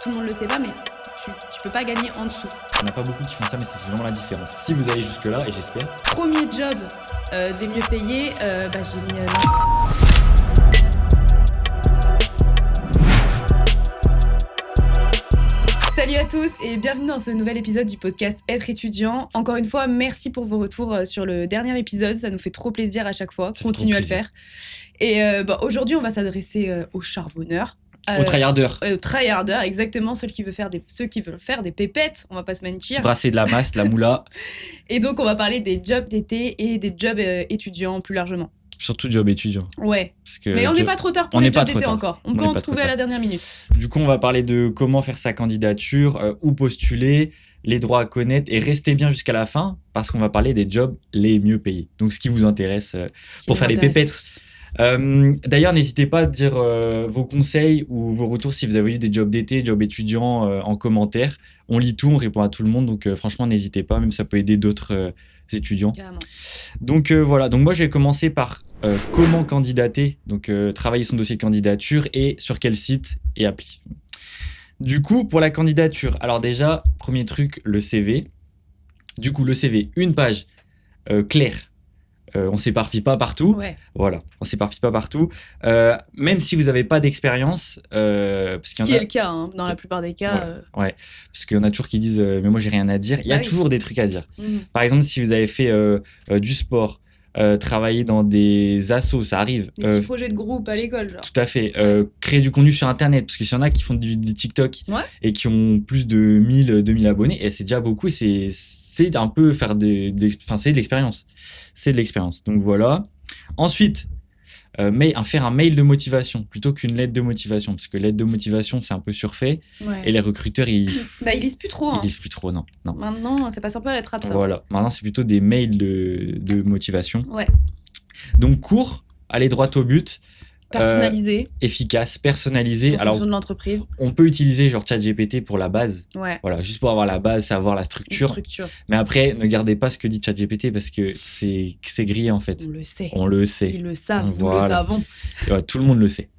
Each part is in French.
tout le monde le sait pas, mais tu peux pas gagner en dessous. Il n'y en a pas beaucoup qui font ça, mais ça fait vraiment la différence. Si vous allez jusque-là, et j'espère. Premier job des mieux payés, j'ai mis... Salut à tous et bienvenue dans ce nouvel épisode du podcast Être étudiant. Encore une fois, merci pour vos retours sur le dernier épisode. Ça nous fait trop plaisir à chaque fois. Continuez à le faire. Et aujourd'hui, on va s'adresser aux charbonneurs. Aux tryharders. Aux tryharders, exactement, ceux qui veulent faire des pépettes, on va pas se mentir. Brasser de la masse, de la moula. Et donc, on va parler des jobs d'été et des jobs étudiants plus largement. Surtout job étudiant. Ouais. Mais on n'est pas trop tard pour les jobs d'été encore. On peut en trouver à la dernière minute. Du coup, on va parler de comment faire sa candidature, où postuler, les droits à connaître et restez bien jusqu'à la fin parce qu'on va parler des jobs les mieux payés. Donc, ce qui vous intéresse pour faire les pépettes. D'ailleurs, n'hésitez pas à dire vos conseils ou vos retours si vous avez eu des jobs d'été, jobs étudiants en commentaire. On lit tout, on répond à tout le monde. Donc, franchement, n'hésitez pas. Même ça peut aider d'autres étudiants. Carrément. Donc voilà, donc moi je vais commencer par comment candidater, donc travailler son dossier de candidature et sur quel site et appli. Du coup, pour la candidature, alors déjà, premier truc, le CV. Du coup, le CV, une page claire. On s'éparpille pas partout. Ouais. Voilà, on s'éparpille pas partout. Même si vous n'avez pas d'expérience. Ce qui est le cas, hein, dans la plupart des cas. Ouais, parce qu'il y en a toujours qui disent mais moi j'ai rien à dire. Il y a toujours des trucs à dire. Par exemple, si vous avez fait du sport, travailler dans des assos, ça arrive. Des petits projets de groupe à l'école, genre. Tout à fait. Créer du contenu sur Internet, parce qu'il y en a qui font du TikTok et qui ont plus de 1000, 2000 abonnés, et c'est déjà beaucoup, et c'est un peu faire c'est de l'expérience. C'est de l'expérience. Donc voilà. Ensuite, faire un mail de motivation plutôt qu'une lettre de motivation, parce que lettre de motivation, c'est un peu surfait, et les recruteurs, ils lisent plus trop. Ils lisent plus trop, non. Maintenant, ça passe un peu à la trappe, ça. Voilà. Maintenant, c'est plutôt des mails de motivation. Ouais. Donc, court, aller droit au but. Personnalisé. Efficace, personnalisé. En fonction de l'entreprise. On peut utiliser genre ChatGPT pour la base. Ouais. Voilà, juste pour avoir la base, savoir la structure. Mais après, ne gardez pas ce que dit ChatGPT parce que c'est grillé en fait. On le sait. Ils le savent, nous le savons. Ouais, tout le monde le sait.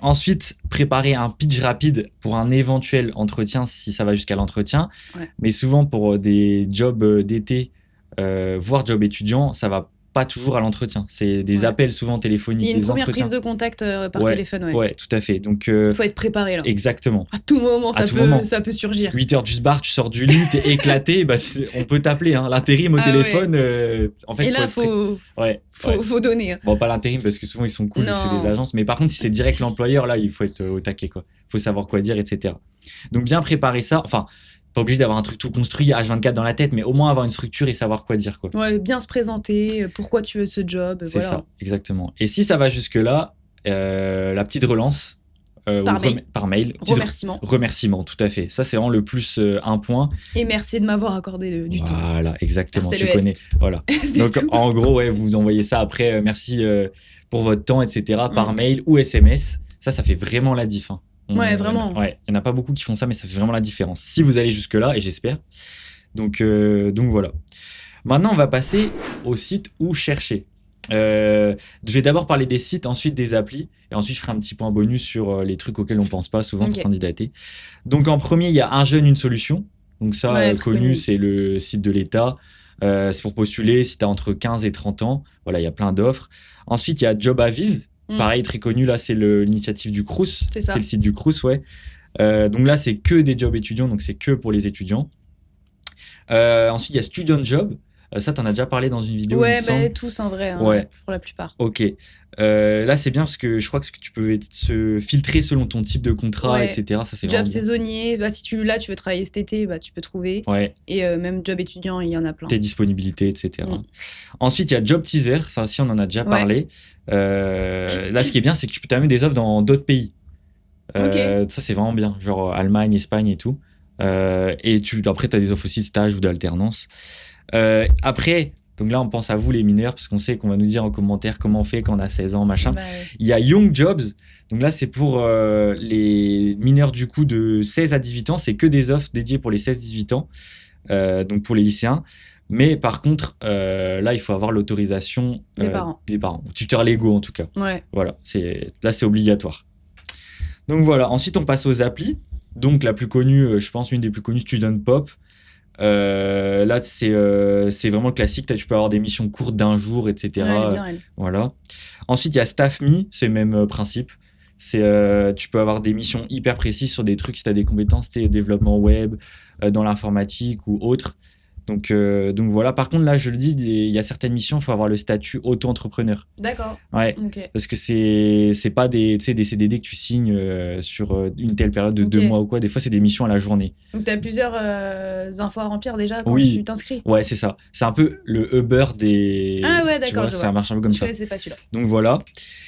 Ensuite, préparer un pitch rapide pour un éventuel entretien si ça va jusqu'à l'entretien. Ouais. Mais souvent pour des jobs d'été, voire jobs étudiants, ça va pas toujours à l'entretien. C'est des appels souvent téléphoniques, des entretiens. Il y a une première prise de contact par téléphone. Ouais, tout à fait. Donc, faut être préparé là. Exactement. À tout moment, ça peut surgir. 8h du bar, tu sors du lit, t'es éclaté, on peut t'appeler. Hein. L'intérim au téléphone, en fait, et là, faut donner. Bon, pas l'intérim parce que souvent ils sont cool, c'est des agences. Mais par contre, si c'est direct l'employeur, là, il faut être au taquet, quoi. Faut savoir quoi dire, etc. Donc, bien préparer ça. Enfin, pas obligé d'avoir un truc tout construit H24 dans la tête, mais au moins avoir une structure et savoir quoi dire, quoi. Ouais, bien se présenter, pourquoi tu veux ce job. C'est ça, exactement. Et si ça va jusque-là, la petite relance par mail. Remerciement, tout à fait. Ça, c'est vraiment le plus un point. Et merci de m'avoir accordé du temps. Voilà, exactement, tu connais. Voilà. Donc, en gros, vous envoyez ça après, merci pour votre temps, etc., par mail ou SMS. Ça fait vraiment la diff. Hein. Ouais, vraiment. Ouais, il n'y en a pas beaucoup qui font ça, mais ça fait vraiment la différence. Si vous allez jusque-là, et j'espère. Donc voilà. Maintenant, on va passer au site où chercher. Je vais d'abord parler des sites, ensuite des applis, et ensuite je ferai un petit point bonus sur les trucs auxquels on ne pense pas souvent pour candidater. Donc en premier, il y a Un jeune, une solution. Donc ça, connu, c'est le site de l'État. C'est pour postuler si tu as entre 15 et 30 ans. Voilà, il y a plein d'offres. Ensuite, il y a Job Aviz. Pareil, très connu, là, c'est l'initiative du Crous. C'est le site du Crous, ouais. Donc là, c'est que des jobs étudiants, donc c'est que pour les étudiants. Ensuite, il y a Student Job. Ça, t'en as déjà parlé dans une vidéo, tous en vrai, pour la plupart. Ok. Là, c'est bien parce que je crois que tu peux se filtrer selon ton type de contrat, etc. Ça, c'est job saisonnier, si tu veux travailler cet été, tu peux trouver. Ouais. Et même job étudiant, il y en a plein. Tes disponibilités, etc. Ensuite, il y a Job Teaser. Ça aussi, on en a déjà parlé. Là, ce qui est bien, c'est que tu peux terminer des offres dans d'autres pays. Ça, c'est vraiment bien. Genre Allemagne, Espagne et tout. Et après, tu as des offres aussi de stage ou d'alternance. Après, donc là, on pense à vous, les mineurs, parce qu'on sait qu'on va nous dire en commentaire comment on fait quand on a 16 ans, machin. Il y a Young Jobs. Donc là, c'est pour les mineurs du coup de 16 à 18 ans. C'est que des offres dédiées pour les 16-18 ans. Donc pour les lycéens. Mais par contre, là, il faut avoir l'autorisation des parents. Tuteurs légaux, en tout cas. Ouais. Voilà, là, c'est obligatoire. Donc voilà, ensuite on passe aux applis. Donc la plus connue, je pense une des plus connues, Student Pop. Là, c'est vraiment le classique. Tu peux avoir des missions courtes d'1 jour, etc. Ouais, elle est bien, elle. Voilà. Ensuite, il y a Staff Me, c'est le même principe. Tu peux avoir des missions hyper précises sur des trucs si tu as des compétences, développement web, dans l'informatique ou autre. Donc voilà. Par contre, là, je le dis, il y a certaines missions, il faut avoir le statut auto-entrepreneur. D'accord. Ouais. Ok. Parce que c'est pas des CDD que tu signes sur une telle période de 2 mois ou quoi. Des fois, c'est des missions à la journée. Donc, tu as plusieurs infos à remplir déjà quand Oui. tu t'inscris. Ouais, c'est ça. C'est un peu le Uber des. Ah ouais, tu d'accord. vois, ça marche un peu comme ça. C'est pas celui-là. Donc voilà.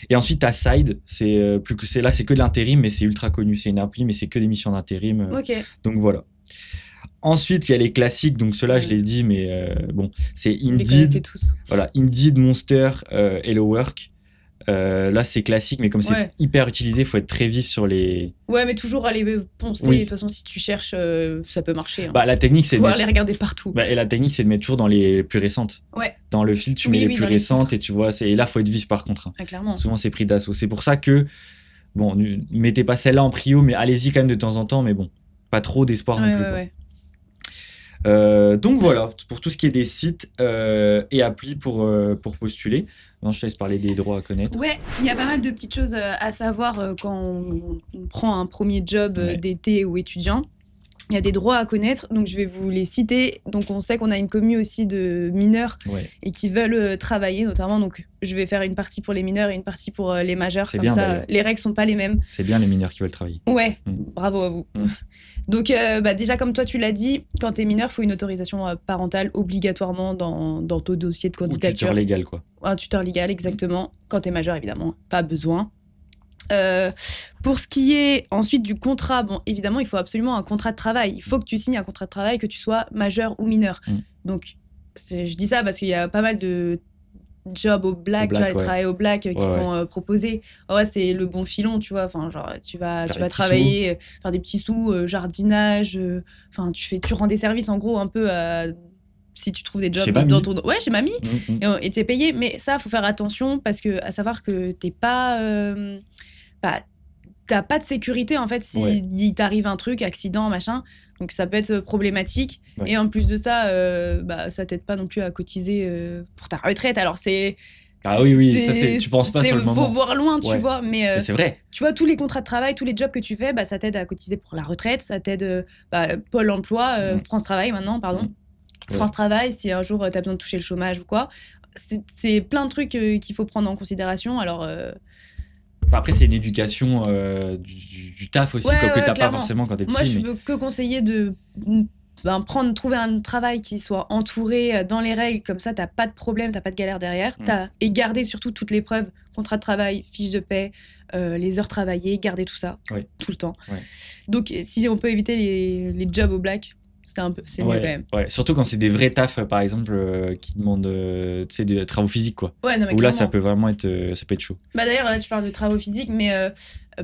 Et ensuite, tu as Side. C'est que de l'intérim, mais c'est ultra connu. C'est une appli, mais c'est que des missions d'intérim. Ok. Donc voilà. Ensuite, il y a les classiques, donc ceux-là, je l'ai dit, mais bon, c'est Les Indeed. connaissez tous. Voilà, Indeed, Monster, Hello Work. Là, c'est classique, mais comme c'est hyper utilisé, il faut être très vif sur les. Ouais, mais toujours aller poncer. Oui. De toute façon, si tu cherches, ça peut marcher. Hein. Bah, la technique, c'est faut aller regarder partout. Bah, et la technique, c'est de mettre toujours dans les plus récentes. Ouais. Dans le fil, tu mets les plus récentes et tu vois, et là, il faut être vif par contre. Hein. Ah, clairement. Souvent, c'est pris d'assaut. C'est pour ça que, bon, mettez pas celle-là en prio, mais allez-y quand même de temps en temps, mais bon, pas trop d'espoir non plus. Ouais. Donc voilà, pour tout ce qui est des sites et applis pour postuler. Non, je te laisse parler des droits à connaître. Ouais, il y a pas mal de petites choses à savoir quand on prend un premier job d'été ou étudiant. Il y a des droits à connaître, donc je vais vous les citer. Donc on sait qu'on a une commu aussi de mineurs et qui veulent travailler notamment. Donc je vais faire une partie pour les mineurs et une partie pour les majeurs. C'est comme bien, ça, d'ailleurs. les règles sont pas les mêmes. C'est bien les mineurs qui veulent travailler. Ouais, bravo à vous. Donc déjà comme toi tu l'as dit, quand t'es mineur, il faut une autorisation parentale obligatoirement dans ton dossier de candidature. Ou tuteur légal quoi. Un tuteur légal, exactement. Quand t'es majeur, évidemment, pas besoin. Pour ce qui est ensuite du contrat, bon, évidemment, il faut absolument un contrat de travail. Il faut que tu signes un contrat de travail, que tu sois majeur ou mineur. Donc, je dis ça parce qu'il y a pas mal de jobs au black, tu vois, les travails au black qui sont proposés. Ouais, c'est le bon filon, tu vois. Enfin, genre, tu vas travailler, faire des petits sous, jardinage. Enfin, tu rends des services en gros un peu à. Si tu trouves des jobs dans ton... Ouais, chez mamie. Et t'es payé. Mais ça, faut faire attention parce que, à savoir que t'es pas... t'as pas de sécurité, en fait, si il t'arrive un truc, accident, machin. Donc, ça peut être problématique. Ouais. Et en plus de ça, ça t'aide pas non plus à cotiser pour ta retraite. Alors, c'est... Ah oui, ça, tu penses pas sur le moment. Faut voir loin, tu vois. Mais c'est vrai. Tu vois, tous les contrats de travail, tous les jobs que tu fais, ça t'aide à cotiser pour la retraite. Ça t'aide... Pôle emploi, France Travail, maintenant, pardon. France Travail, si un jour tu as besoin de toucher le chômage ou quoi. C'est plein de trucs qu'il faut prendre en considération. Alors, après, c'est une éducation du taf aussi, que tu n'as pas forcément quand tu es petit. Moi, je peux que conseiller de trouver un travail qui soit entouré dans les règles. Comme ça, tu n'as pas de problème, tu n'as pas de galère derrière. Et garder surtout toutes les preuves, contrat de travail, fiche de paie, les heures travaillées, garder tout ça tout le temps. Ouais. Donc, si on peut éviter les jobs au black, c'est mieux quand même. Ouais, surtout quand c'est des vrais tafs, par exemple, qui demandent des travaux physiques, quoi. Ouais, non, mais où là, ça peut vraiment être, chaud. D'ailleurs, tu parles de travaux physiques, mais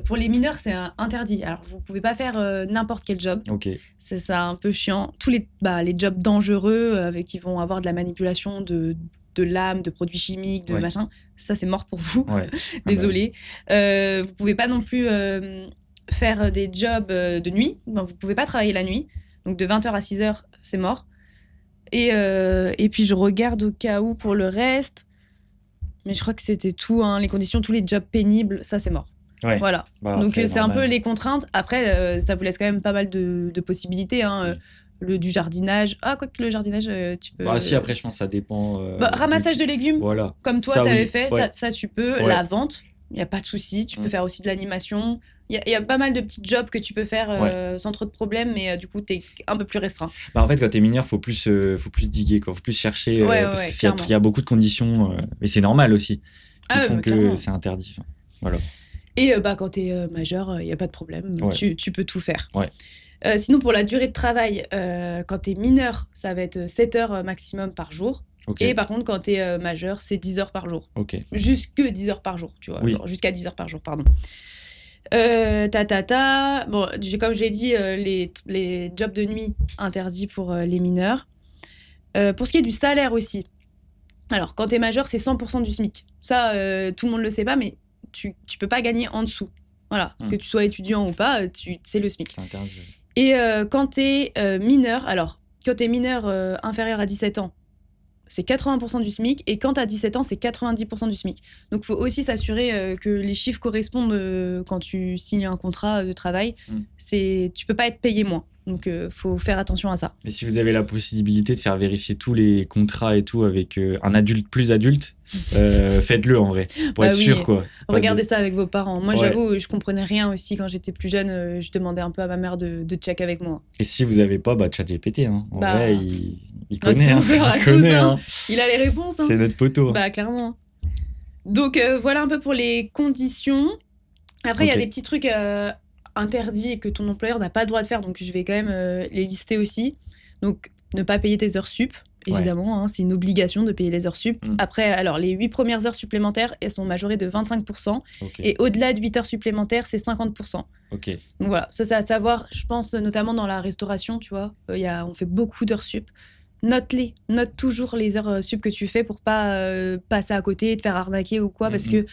pour les mineurs, c'est interdit. Alors, vous pouvez pas faire n'importe quel job. Ok. C'est ça, un peu chiant. Tous les jobs dangereux, qui vont avoir de la manipulation de lames, de produits chimiques, de machin, ça, c'est mort pour vous. Ouais. Désolé. Vous pouvez pas non plus faire des jobs de nuit. Vous pouvez pas travailler la nuit. Donc de 20h à 6h, c'est mort. Et puis je regarde au cas où pour le reste. Mais je crois que c'était tout. Hein. Les conditions, tous les jobs pénibles, ça c'est mort. Ouais. Voilà. Donc c'est un peu les contraintes. Après, ça vous laisse quand même pas mal de possibilités. Hein. Du jardinage. Ah, quoi que le jardinage, tu peux... si, après, je pense que ça dépend... ramassage de légumes, comme toi, t'avais fait. Ouais. Ça, tu peux. La vente, il n'y a pas de souci. Tu peux faire aussi de l'animation. Il y a pas mal de petits jobs que tu peux faire sans trop de problèmes, mais du coup, t'es un peu plus restreint. En fait, quand t'es mineur, faut plus diguer, quoi. Faut plus chercher, parce qu'il y a beaucoup de conditions, mais c'est normal aussi, qui font que clairement. C'est interdit. Voilà. Et quand t'es majeur, il n'y a pas de problème, tu peux tout faire. Ouais. Sinon, pour la durée de travail, quand t'es mineur, ça va être 7 heures maximum par jour. Okay. Et par contre, quand t'es majeur, c'est 10 heures par jour. Okay. Jusque 10 heures par jour, tu vois. Oui. Genre, jusqu'à 10 heures par jour, pardon. Bon, comme j'ai dit, les jobs de nuit interdits pour les mineurs. Pour ce qui est du salaire aussi. Alors, quand t'es majeur, c'est 100% du SMIC. Ça, tout le monde le sait pas, mais tu peux pas gagner en dessous. Voilà, que tu sois étudiant ou pas, c'est le SMIC. C'est interdit. Et quand t'es mineur, alors, quand t'es mineur inférieur à 17 ans, c'est 80% du SMIC, et quand t'as 17 ans, c'est 90% du SMIC. Donc, il faut aussi s'assurer que les chiffres correspondent quand tu signes un contrat de travail. Tu peux pas être payé moins. Donc, faut faire attention à ça. Mais si vous avez la possibilité de faire vérifier tous les contrats et tout avec un adulte plus adulte, faites-le en vrai, pour être sûr, quoi. Regardez ça avec vos parents. Moi, j'avoue, je comprenais rien aussi quand j'étais plus jeune. Je demandais un peu à ma mère de check avec moi. Et si vous avez pas, ChatGPT, hein. En vrai, il connaît. Il a les réponses. C'est notre poteau. Bah, clairement. Donc, voilà un peu pour les conditions. Après, il y a des petits trucs interdits et que ton employeur n'a pas le droit de faire. Donc, je vais quand même les lister aussi. Donc, ne pas payer tes heures sup. Évidemment, c'est une obligation de payer les heures sup. Après, alors, les 8 premières heures supplémentaires, elles sont majorées de 25%. Et au-delà de 8 heures supplémentaires, c'est 50%. Donc voilà, ça, c'est à savoir, je pense, notamment dans la restauration, tu vois. On fait beaucoup d'heures sup. Note-les. Note toujours les heures sup que tu fais pour pas passer à côté, te faire arnaquer ou quoi. Parce que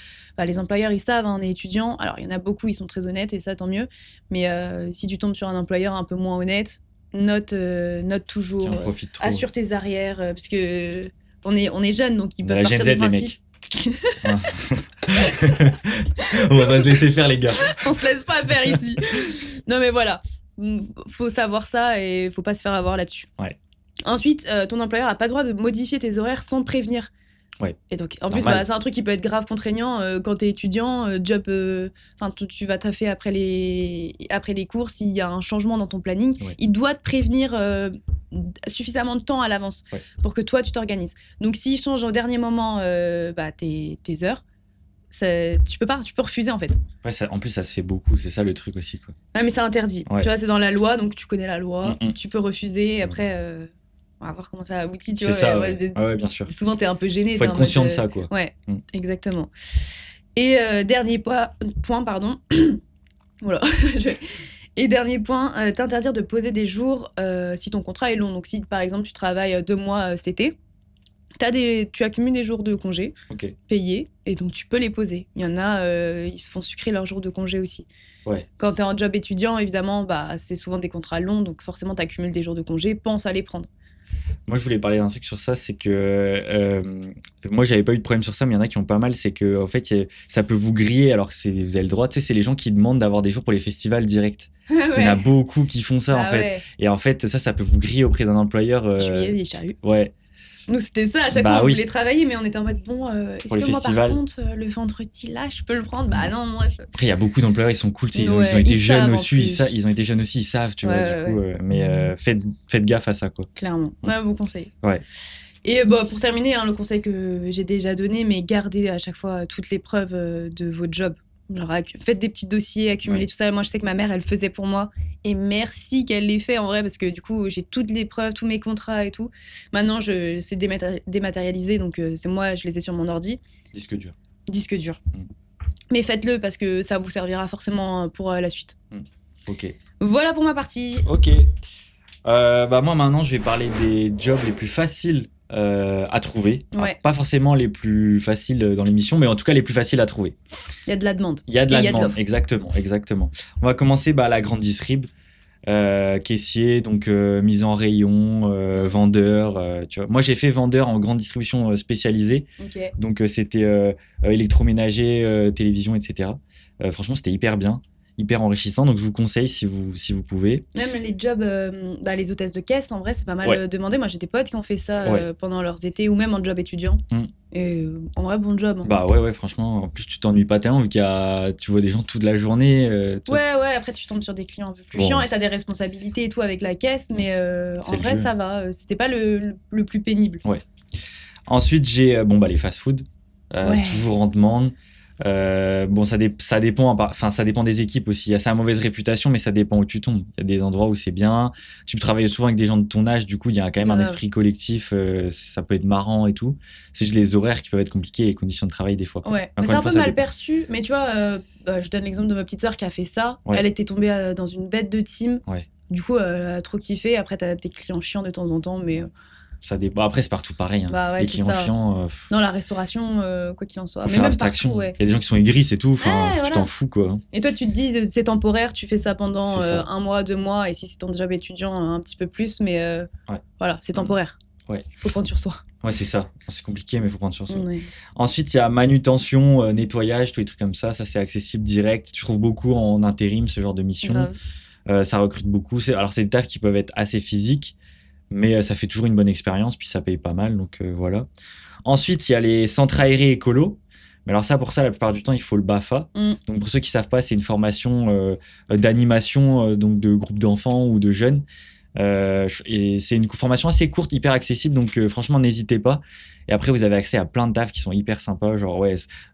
les employeurs, ils savent, on est étudiant. Alors, il y en a beaucoup, ils sont très honnêtes et ça, tant mieux. Mais si tu tombes sur un employeur un peu moins honnête, note toujours, assure tes arrières, parce que on est jeunes, donc ils peuvent partir du principe. On va pas se laisser faire, les gars. On se laisse pas faire ici. Non mais voilà, faut savoir ça et faut pas se faire avoir là-dessus. Ensuite, ton employeur a pas le droit de modifier tes horaires sans te prévenir. Et donc, en plus, c'est un truc qui peut être grave contraignant quand t'es étudiant, tu vas taffer après les cours, s'il y a un changement dans ton planning, il doit te prévenir suffisamment de temps à l'avance pour que toi, tu t'organises. Donc, s'il change au dernier moment tes heures, tu peux refuser, en fait. En plus, ça se fait beaucoup, c'est ça le truc aussi, quoi. Ouais, mais c'est interdit. Tu vois, c'est dans la loi, donc tu connais la loi, tu peux refuser, après... on va voir comment ça aboutit, tu vois. Ça, bien sûr. Souvent, t'es un peu gêné. Faut être conscient de ça, quoi. Ouais, exactement. Et dernier point, pardon. Voilà. Et dernier point, t'interdire de poser des jours si ton contrat est long. Donc, si, par exemple, tu travailles 2 mois cet été, tu accumules des jours de congé payés, et donc tu peux les poser. Il y en a, ils se font sucrer leurs jours de congé aussi. Quand t'es en job étudiant, évidemment, c'est souvent des contrats longs, donc forcément, t'accumules des jours de congé, pense à les prendre. Moi, je voulais parler d'un truc sur ça, c'est que moi, j'avais pas eu de problème sur ça, mais il y en a qui ont pas mal. C'est que en fait, ça peut vous griller alors que vous avez le droit. Tu sais, c'est les gens qui demandent d'avoir des jours pour les festivals directs. Il y en a beaucoup qui font ça, en fait. Et en fait, ça peut vous griller auprès d'un employeur. Juillet, les charrues. Ouais. Nous, c'était ça. À chaque fois, on voulait travailler, mais on était en mode est-ce que moi, par contre, le vendredi, là, je peux le prendre ? Bah non, moi. Après, il y a beaucoup d'employeurs, ils sont cool. Ils ont été jeunes aussi. Ils ont été jeunes aussi, ils savent, tu vois. Du coup, mais faites gaffe à ça, quoi. Clairement. Bon conseil. Ouais. Et pour terminer, le conseil que j'ai déjà donné, mais gardez à chaque fois toutes les preuves de votre job. Genre, faites des petits dossiers, accumulez tout ça. Moi, je sais que ma mère, elle le faisait pour moi. Et merci qu'elle l'ait fait, en vrai, parce que du coup, j'ai toutes les preuves, tous mes contrats et tout. Maintenant, c'est dématérialisé, donc c'est moi, je les ai sur mon ordi. Disque dur. Mais faites-le, parce que ça vous servira forcément pour la suite. Ok. Voilà pour ma partie. Ok. Moi, maintenant, je vais parler des jobs les plus faciles à trouver. Alors, pas forcément les plus faciles dans l'émission, mais en tout cas les plus faciles à trouver. Il y a de la demande. Il y a de la demande, exactement. On va commencer la grande distrib, caissier, donc mise en rayon, vendeur. Tu vois. Moi, j'ai fait vendeur en grande distribution spécialisée. Donc c'était électroménager, télévision, etc. Franchement, c'était hyper bien. Hyper enrichissant, donc je vous conseille si vous pouvez. Même les jobs, les hôtesses de caisse, en vrai, c'est pas mal demandé. Moi, j'ai des potes qui ont fait ça pendant leurs étés ou même en job étudiant. Et en vrai, bon job. Ouais, franchement. En plus, tu t'ennuies pas tellement vu tu vois des gens toute la journée. Après, tu tombes sur des clients un peu plus chiants et t'as des responsabilités et tout avec la caisse, mais en vrai, ça va. C'était pas le plus pénible. Ensuite, j'ai les fast-food, toujours en demande. Ça dépend, ça dépend des équipes aussi. Il y a ça, mauvaise réputation, mais ça dépend où tu tombes. Il y a des endroits où c'est bien. Tu travailles souvent avec des gens de ton âge, du coup, il y a quand même un esprit collectif. Ça peut être marrant et tout. C'est juste les horaires qui peuvent être compliqués et les conditions de travail des fois. Mais c'est un peu mal perçu. Mais tu vois, je donne l'exemple de ma petite sœur qui a fait ça. Elle était tombée dans une bête de team. Du coup, elle a trop kiffé. Après, t'as tes clients chiants de temps en temps, mais ça dépend. Après, c'est partout pareil. Hein. Bah ouais, les c'est clients ça. chiants. Non, la restauration, quoi qu'il en soit. Faut Mais faire même abstraction. partout, ouais. Il y a des gens qui sont aigris, c'est tout. Enfin, Ouais, tu voilà. t'en fous, quoi. Et toi, tu te dis, c'est temporaire, tu fais ça pendant C'est ça. 1 mois, 2 mois, et si c'est ton job étudiant, un petit peu plus, mais Ouais. voilà, c'est temporaire. Ouais. Faut prendre sur soi. Ouais, c'est ça. C'est compliqué, mais il faut prendre sur soi. Ouais. Ensuite, il y a manutention, nettoyage, tous les trucs comme ça. Ça, c'est accessible direct. Tu trouves beaucoup en intérim, ce genre de mission. Grave. Ça recrute beaucoup. Alors, c'est des tafs qui peuvent être assez physiques, mais ça fait toujours une bonne expérience, puis ça paye pas mal, donc voilà. Ensuite, il y a les centres aérés écolos. Mais alors ça, pour ça, la plupart du temps, il faut le BAFA. Donc pour ceux qui savent pas, c'est une formation d'animation donc de groupes d'enfants ou de jeunes. Et c'est une formation assez courte, hyper accessible, donc franchement, n'hésitez pas. Et après, vous avez accès à plein de tafs qui sont hyper sympas, genre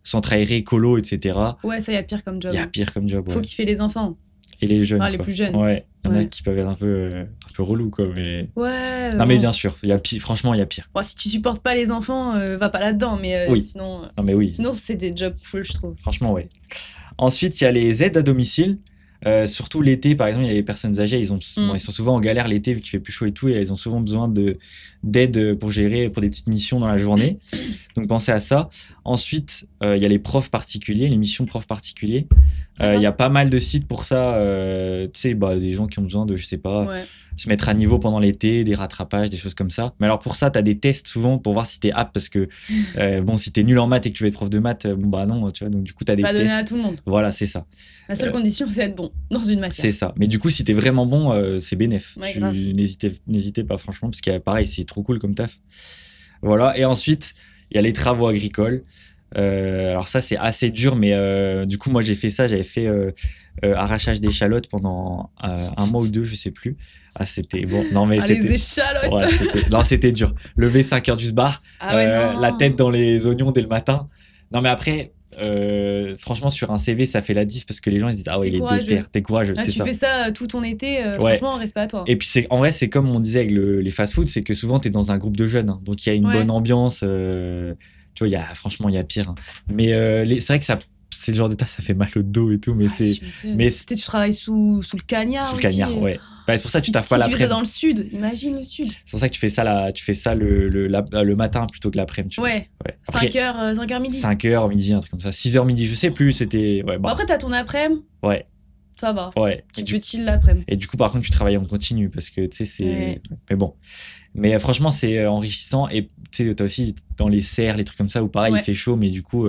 centre aéré, écolo, etc. Ouais, ça, il y a pire comme job. Il y a pire comme job. Faut kiffer les enfants. Et les jeunes. Enfin, les plus jeunes. Ouais, il y en a Ouais. qui peuvent être un peu relous, quoi. Mais... Ouais. Non, mais bien sûr, il y a pire. Franchement, il y a pire. Bon, si tu supportes pas les enfants, va pas là-dedans, mais Oui. sinon, Non, mais oui. sinon, c'est des jobs full, je trouve. Franchement, ouais. Ensuite, il y a les aides à domicile. Surtout l'été, par exemple, il y a les personnes âgées, ils sont souvent en galère l'été vu qu'il fait plus chaud et tout, et elles ont souvent besoin d'aide pour gérer pour des petites missions dans la journée. Donc pensez à ça. Ensuite, il y a les profs particuliers, les missions profs particuliers. Il y a pas mal de sites pour ça. Tu sais, des gens qui ont besoin de, je sais pas, se mettre à niveau pendant l'été, des rattrapages, des choses comme ça. Mais alors pour ça, tu as des tests souvent pour voir si tu es apte, parce que si tu es nul en maths et que tu veux être prof de maths, non, tu vois. Donc du coup, tu as des tests. Pas donné à tout le monde. Voilà, c'est ça. La seule condition, c'est d'être bon dans une matière. C'est ça. Mais du coup, si t'es vraiment bon, c'est bénéf. Ouais, grave. N'hésitez pas, franchement, parce que pareil, c'est trop cool comme taf. Voilà. Et ensuite, il y a les travaux agricoles. Alors ça, c'est assez dur, mais du coup, moi, j'ai fait ça. J'avais fait arrachage d'échalotes pendant 1 mois ou 2, je sais plus. Ah, c'était bon. Non, mais c'était... les échalotes. Ouais, c'était dur. Lever 5 heures du sbar, non. la tête dans les oignons dès le matin. Non, mais après... franchement, sur un CV, ça fait la 10 parce que les gens ils se disent ah ouais, il est déter, t'es courageux, c'est tu ça. fais ça tout ton été, franchement, respect à toi. Et puis en vrai, c'est comme on disait avec les fast-food, c'est que souvent t'es dans un groupe de jeunes, hein, donc il y a une bonne ambiance. Tu vois, franchement, il y a pire. Hein. Mais c'est vrai que c'est le genre de taf, ça fait mal au dos et tout, mais tu travailles sous le cagnard. Sous le aussi. cagnard, ouais. C'est pour ça que tu taffes pas Si tu l'après-midi. fais ça dans le sud, imagine le sud. C'est pour ça que tu fais ça le matin plutôt que l'après-midi. Ouais. 5h midi. 5h midi, un truc comme ça. 6h midi, je sais plus, c'était... Ouais, bon, après, t'as ton après-midi. Ouais. Ça va. Ouais. Tu peux chill l'après-midi. Et du coup, par contre, tu travailles en continu parce que, tu sais, c'est... Ouais. Mais bon. Mais franchement, c'est enrichissant. Et tu sais, t'as aussi dans les serres, les trucs comme ça, où pareil, il fait chaud, mais du coup,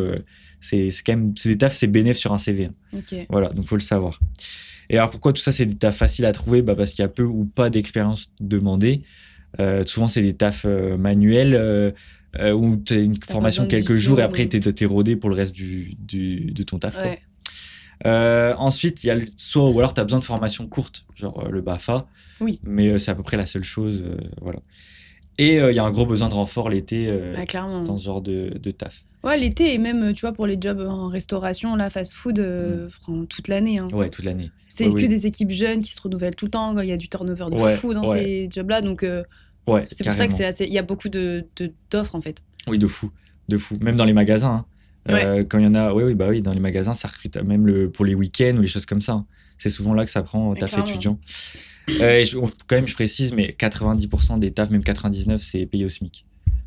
c'est quand même... C'est des tafs, c'est bénéf sur un CV. Hein. Ok. Voilà, donc faut le savoir. Et alors, pourquoi tout ça, c'est des tafs faciles à trouver? Parce qu'il y a peu ou pas d'expérience demandée. Souvent, c'est des tafs manuels où tu as une formation quelques jours et après, tu es rodé pour le reste de ton taf. Ouais. Ensuite, il y a ou alors tu as besoin de formation courte, genre le BAFA. Oui. Mais c'est à peu près la seule chose. Voilà. Et il y a un gros besoin de renfort l'été dans ce genre de taf. Ouais, l'été, et même, tu vois, pour les jobs en restauration, là, fast-food, toute l'année. Hein. Ouais, toute l'année. C'est que des équipes jeunes qui se renouvellent tout le temps. Il y a du turnover de fou dans ces jobs-là. Donc, c'est pour ça qu'il y a beaucoup d'offres, en fait. Oui, de fou. Même dans les magasins. Hein. Quand il y en a... Oui, dans les magasins, ça recrute même pour les week-ends ou les choses comme ça. Hein. C'est souvent là que ça prend taf étudiant. Quand même, je précise, mais 90% des tafs, même 99%, c'est payé au SMIC.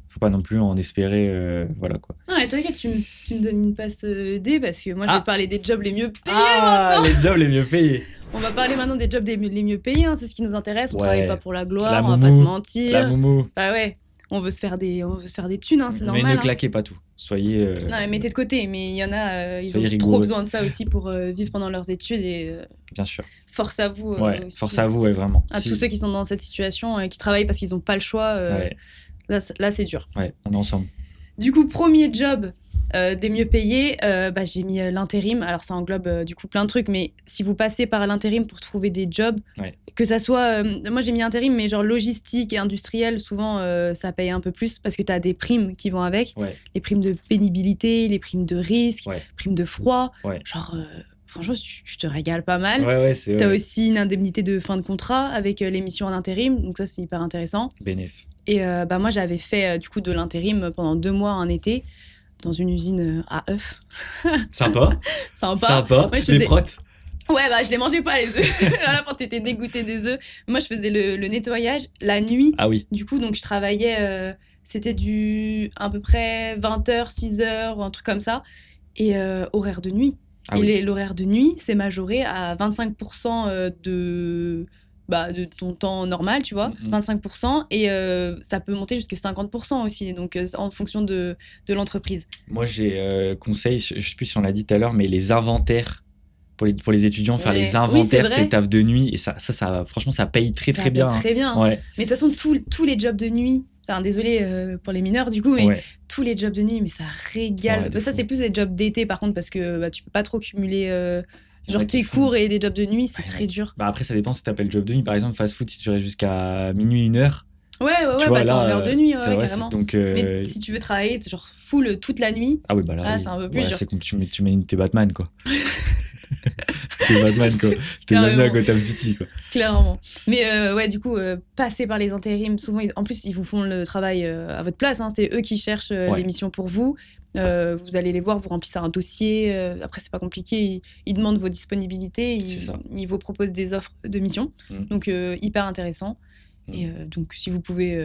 Faut pas non plus en espérer, voilà quoi. Non, mais t'inquiète, tu me donnes une passe D parce que moi, je vais te parler des jobs les mieux payés maintenant. Les jobs les mieux payés. On va parler maintenant des jobs les mieux payés, hein, c'est ce qui nous intéresse. On travaille pas pour la gloire, on va pas se mentir. La moumou. Bah ouais, on veut se faire des thunes, hein, c'est normal. Mais ne claquez pas tout. Soyez. Non, mais mettez de côté. Mais il y en a, ils ont rigoureux. trop besoin de ça aussi pour vivre pendant leurs études. Et, bien sûr. Force à vous. Force à vous, vraiment. À tous ceux qui sont dans cette situation et qui travaillent parce qu'ils n'ont pas le choix. Là, c'est dur. Ouais, on est ensemble. Du coup, premier job des mieux payés, j'ai mis l'intérim. Alors, ça englobe du coup plein de trucs. Mais si vous passez par l'intérim pour trouver des jobs, que ça soit... moi, j'ai mis intérim, mais genre logistique et industriel, souvent, ça paye un peu plus parce que tu as des primes qui vont avec. Les primes de pénibilité, les primes de risque, primes de froid. Genre... franchement, tu te régales pas mal. T'as aussi une indemnité de fin de contrat avec les missions en intérim. Donc ça, c'est hyper intéressant. Bénéf. Et moi, j'avais fait du coup de l'intérim pendant 2 mois en été dans une usine à œufs. Sympa. Sympa. Ouais, les protes. Ouais, bah je les mangeais pas les œufs. À la fin, t'étais dégoûté des œufs. Moi, je faisais le nettoyage la nuit. Ah oui. Du coup, donc je travaillais, c'était à peu près 20h, 6h, un truc comme ça. Et horaire de nuit. Ah et oui. l'horaire de nuit, c'est majoré à 25% de ton temps normal, tu vois, 25%. Et ça peut monter jusqu'à 50% aussi, donc en fonction de l'entreprise. Moi, j'ai conseil, je sais plus si on l'a dit tout à l'heure, mais les inventaires. Pour les étudiants, faire les inventaires, oui, c'est le taf de nuit. Et ça, franchement, ça paye très bien. Très bien. Ouais. Mais de toute façon, tous les jobs de nuit, enfin, désolé pour les mineurs du coup, mais tous les jobs de nuit, mais ça régale. Ça, c'est plus des jobs d'été par contre, parce que tu peux pas trop cumuler genre tes cours et des jobs de nuit, c'est très dur. Bah après, ça dépend si t'appelles job de nuit. Par exemple, fast food, si tu restes jusqu'à minuit, 1h. Ouais, vois, t'es en heure de nuit, carrément. Donc, mais si tu veux travailler genre full toute la nuit, ah oui, bah là, c'est un peu plus dur. C'est comme tu mets tes Batman, quoi. T'es Batman, quoi. T'es bienvenu à Gotham City, quoi. Clairement. Mais du coup, passer par les intérims, souvent, en plus, ils vous font le travail à votre place. Hein. C'est eux qui cherchent les missions pour vous. Vous allez les voir, vous remplissez un dossier. Après, c'est pas compliqué. Ils demandent vos disponibilités. Ils vous proposent des offres de missions. Donc, hyper intéressant. Et donc, si vous pouvez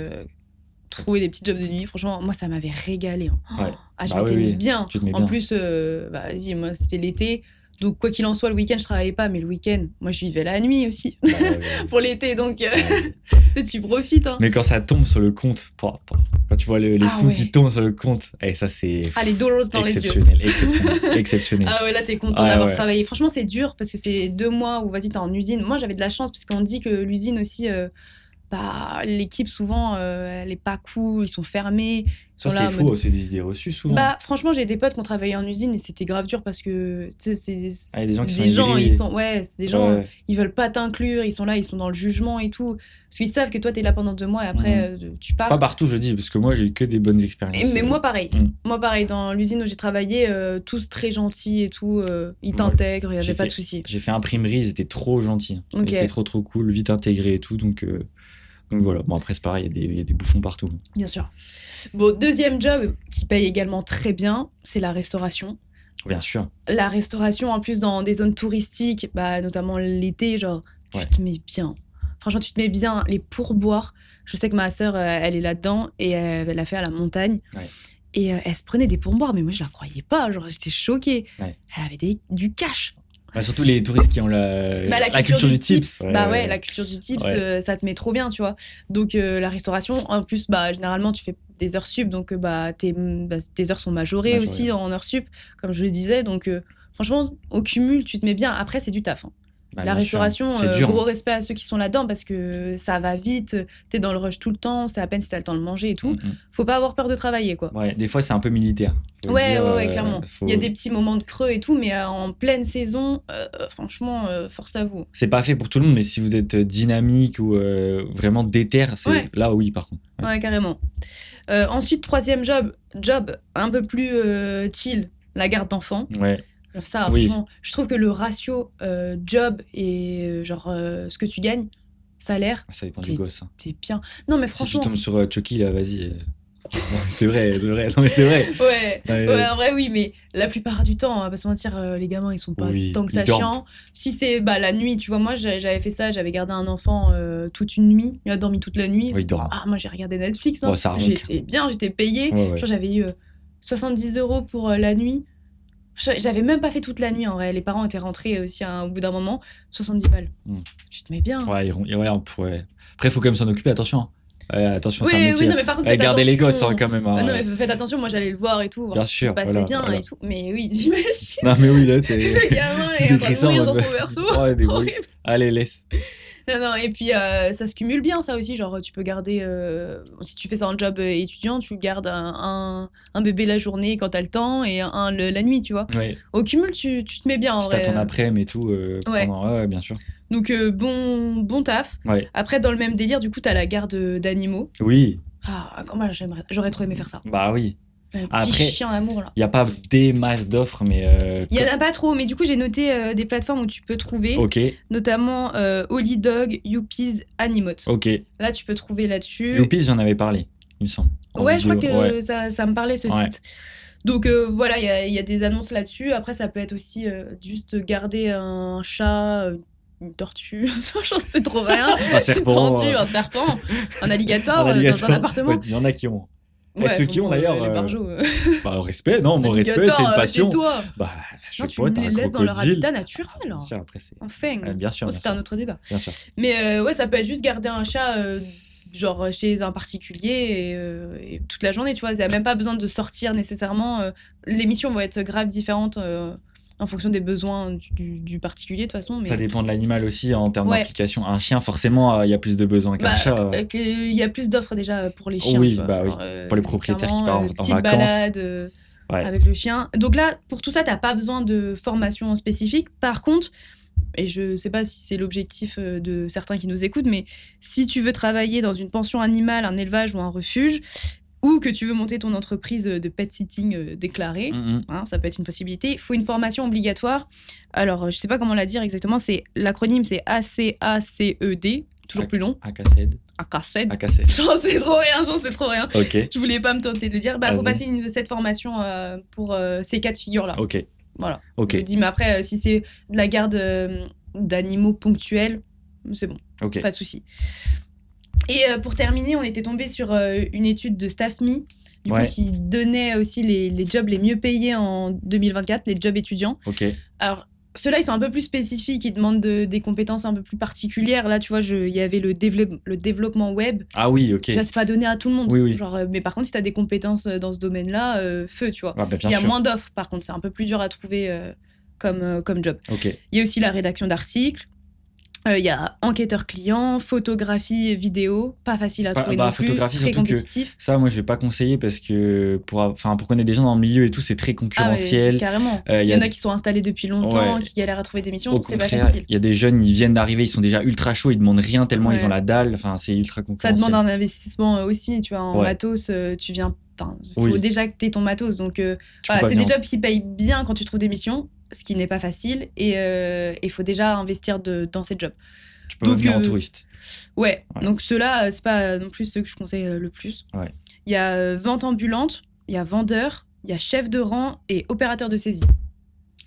trouver des petits jobs de nuit, franchement, moi, ça m'avait régalé. Hein. Ouais. Je m'étais mis bien. Tu te mets en plus, vas-y, moi, c'était l'été. Donc, quoi qu'il en soit, le week-end, je travaillais pas, mais le week-end, moi, je vivais la nuit aussi pour l'été. Donc, tu profites. Hein. Mais quand ça tombe sur le compte, quand tu vois les sous qui tombent sur le compte, et ça, c'est les dollars dans les yeux. Exceptionnel. Ah ouais, là, t'es content d'avoir travaillé. Franchement, c'est dur parce que c'est 2 mois où, vas-y, t'es en usine. Moi, j'avais de la chance parce qu'on dit que l'usine aussi... l'équipe souvent elle est pas cool, ils sont fermés. Ça c'est faux, c'est des idées reçues souvent. Franchement, j'ai des potes qui ont travaillé en usine et c'était grave dur parce que tu sais c'est des gens c'est des gens ils veulent pas t'inclure, ils sont là, ils sont dans le jugement et tout parce qu'ils savent que toi t'es là pendant 2 mois et après tu pars. Pas partout je dis parce que moi j'ai eu que des bonnes expériences. Mais moi pareil. Moi pareil dans l'usine où j'ai travaillé tous très gentils et tout, ils t'intègrent, il y avait pas de souci. J'ai fait imprimerie, ils étaient trop gentils. Ils étaient trop cool, vite intégrés et tout donc voilà, bon après c'est pareil, il y a des bouffons partout. Bien sûr. Bon, deuxième job qui paye également très bien, c'est la restauration. Bien sûr. La restauration, en plus dans des zones touristiques, notamment l'été, genre, tu te mets bien. Franchement, tu te mets bien. Les pourboires, je sais que ma sœur, elle est là-dedans et elle l'a fait à la montagne. Ouais. Et elle se prenait des pourboires, mais moi je la croyais pas, genre j'étais choquée. Ouais. Elle avait du cash. Surtout les touristes qui ont la culture du tips. La culture du tips, ça te met trop bien, tu vois. Donc, la restauration, en plus, généralement, tu fais des heures sup, donc tes heures sont majorées aussi en heures sup, comme je le disais. Donc, franchement, au cumul, tu te mets bien. Après, c'est du taf. Hein. La restauration, gros respect à ceux qui sont là-dedans parce que ça va vite, t'es dans le rush tout le temps, c'est à peine si t'as le temps de manger et tout. Faut pas avoir peur de travailler, quoi. Ouais, des fois, c'est un peu militaire. Ouais, clairement. Il y a des petits moments de creux et tout, mais en pleine saison, franchement, force à vous. C'est pas fait pour tout le monde, mais si vous êtes dynamique ou vraiment déter, c'est là, oui, par contre. Ouais, carrément. Ensuite, troisième job un peu plus chill, la garde d'enfants. Ouais. Alors ça, franchement, je trouve que le ratio job et ce que tu gagnes, salaire... Ça dépend du gosse. Hein. T'es bien. Non, mais franchement... Si tu tombes sur Chucky, là, vas-y... c'est vrai. Non, mais c'est vrai. Ouais, en vrai, oui, mais la plupart du temps, on va pas se mentir, les gamins, ils sont pas tant que ça chiants. Si c'est la nuit, tu vois, moi, j'avais fait ça, j'avais gardé un enfant toute une nuit, il a dormi toute la nuit. Oui, il dort. Moi, j'ai regardé Netflix, hein. Oh, ça j'étais bien, j'étais payée. Genre, j'avais eu 70 € pour la nuit. J'avais même pas fait toute la nuit, en vrai. Les parents étaient rentrés aussi au bout d'un moment. 70 balles. Tu te mets bien. Ouais, Après, il faut quand même s'en occuper, attention. Attention, c'est un métier. Oui, non, mais par contre, faites garder attention. les gosses hein, quand même. Hein. Non, mais faites attention, moi j'allais le voir et tout, voir si ça se passait bien et tout. Mais oui, t'imagines. Non, mais oui, là, t'es. Le gamin est en train de mourir dans son berceau. Ouais, des bruits. Allez, laisse. Non, et puis ça se cumule bien, ça aussi. Genre, tu peux garder. Si tu fais ça en job étudiant, tu gardes un bébé la journée quand t'as le temps et un la nuit, tu vois. Ouais. Au cumul, tu te mets bien en vrai. Si t'as ton après-midi et tout. Ouais, bien sûr. Donc, bon taf. Ouais. Après, dans le même délire, du coup, t'as la garde d'animaux. Oui. Moi, j'aurais trop aimé faire ça. Bah oui. Un petit chien d'amour, là. Il n'y a pas des masses d'offres, mais... Il n'y en a pas trop, mais du coup, j'ai noté des plateformes où tu peux trouver. Ok. Notamment Holy Dog, Youpies, Animote. Ok. Là, tu peux trouver là-dessus. Youpies, j'en avais parlé, il me semble. Ouais, je crois que ça me parlait, ce site. Donc voilà, il y a des annonces là-dessus. Après, ça peut être aussi juste garder un chat, une tortue, j'en sais trop rien. Un serpent. Une tortue, un serpent, un alligator, dans un appartement. Il y en a qui ont. Ouais, et ceux qui ont d'ailleurs. Les barjots. Bah, au respect, non, mon respect, c'est une passion. C'est toi. Bah, je Non, sais tu pas, t'as les un laisses dans leur crocodile. habitat naturel. Bien sûr, après, c'est. Enfin. Bien sûr. C'était un autre débat. Bien sûr. Mais ouais, ça peut être juste garder un chat. Genre chez un particulier et toute la journée, tu vois. Il n'y a même pas besoin de sortir nécessairement. Les missions vont être grave différentes en fonction des besoins du particulier, de toute façon. Mais... Ça dépend de l'animal aussi en termes Ouais. d'application. Un chien, forcément, il y a plus de besoins qu'un chat. Il y a plus d'offres déjà pour les chiens. Oui, tu vois. bah oui. Alors, Pour les propriétaires qui partent en petite vacances. balade Ouais. avec le chien. Donc là, pour tout ça, tu n'as pas besoin de formation spécifique. Par contre, et je sais pas si c'est l'objectif de certains qui nous écoutent, mais si tu veux travailler dans une pension animale, un élevage ou un refuge, ou que tu veux monter ton entreprise de pet sitting déclarée, hein, ça peut être une possibilité, il faut une formation obligatoire. Alors, je sais pas comment la dire exactement, l'acronyme c'est ACACED, toujours plus long. ACACED. ACACED. J'en sais trop rien. Ok. Je voulais pas me tenter de le dire. Faut passer cette formation pour ces cas de figure-là. Ok. Voilà. Ok. Je dis, mais après, si c'est de la garde d'animaux ponctuels, c'est bon. Ok. Pas de souci. Et pour terminer, on était tombé sur une étude de StaffMe, du coup, qui donnait aussi les jobs les mieux payés en 2024, les jobs étudiants. Ok. Alors, ceux-là, ils sont un peu plus spécifiques, ils demandent des compétences un peu plus particulières. Là, tu vois, il y avait le développement web. Ah oui, ok. Tu vois, c'est pas donné à tout le monde. Oui. Genre, mais par contre, si tu as des compétences dans ce domaine-là, feu, tu vois. Ah, bah, il y a moins d'offres, par contre, c'est un peu plus dur à trouver comme job. Ok. Il y a aussi la rédaction d'articles. Il y a enquêteur client, photographie, vidéo, pas facile à trouver non plus, très compétitif. Ça, moi, je vais pas conseiller parce que pour connaître des gens dans le milieu et tout, c'est très concurrentiel. Ah, carrément. Il y en a qui sont installés depuis longtemps, qui galèrent à trouver des missions, c'est pas facile. Il y a des jeunes, ils viennent d'arriver, ils sont déjà ultra chauds, ils demandent rien tellement ils ont la dalle. Enfin, c'est ultra concurrentiel. Ça demande un investissement aussi, tu vois, en matos, tu viens. Il faut déjà que tu aies ton matos. Donc, voilà, c'est des jobs qui payent bien quand tu trouves des missions, ce qui n'est pas facile. Et il faut déjà investir dans ces jobs. Tu peux venir en touriste. Ouais, donc ceux-là, c'est pas non plus ceux que je conseille le plus. Il y a vente ambulante, il y a vendeur, il y a chef de rang et opérateur de saisie.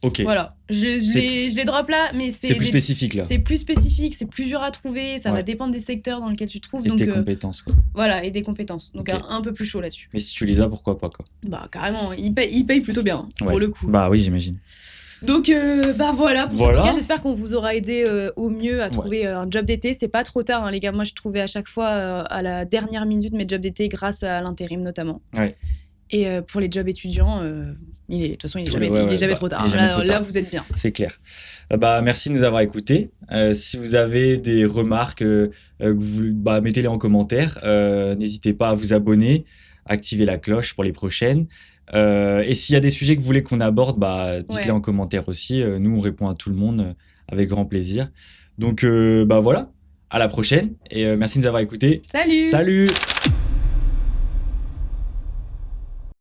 Ok. Voilà, je les drop là, mais c'est plus spécifique là. C'est plus spécifique, c'est plus dur à trouver, ça va dépendre des secteurs dans lesquels tu trouves. Et donc, des compétences quoi. Voilà, et des compétences. Donc un peu plus chaud là-dessus. Mais si tu les as, pourquoi pas quoi. Bah carrément, ils payent plutôt bien pour le coup. Bah oui, j'imagine. Donc voilà pour ce podcast, j'espère qu'on vous aura aidé au mieux à trouver un job d'été. C'est pas trop tard hein, les gars, moi je trouvais à chaque fois à la dernière minute mes jobs d'été grâce à l'intérim notamment. Et pour les jobs étudiants, de toute façon, il est jamais trop tard. Là, vous êtes bien. C'est clair. Merci de nous avoir écoutés. Si vous avez des remarques, mettez-les en commentaire. N'hésitez pas à vous abonner, activer la cloche pour les prochaines. Et s'il y a des sujets que vous voulez qu'on aborde, dites-les en commentaire aussi. Nous, on répond à tout le monde avec grand plaisir. Donc, voilà. À la prochaine. Et merci de nous avoir écoutés. Salut. Salut.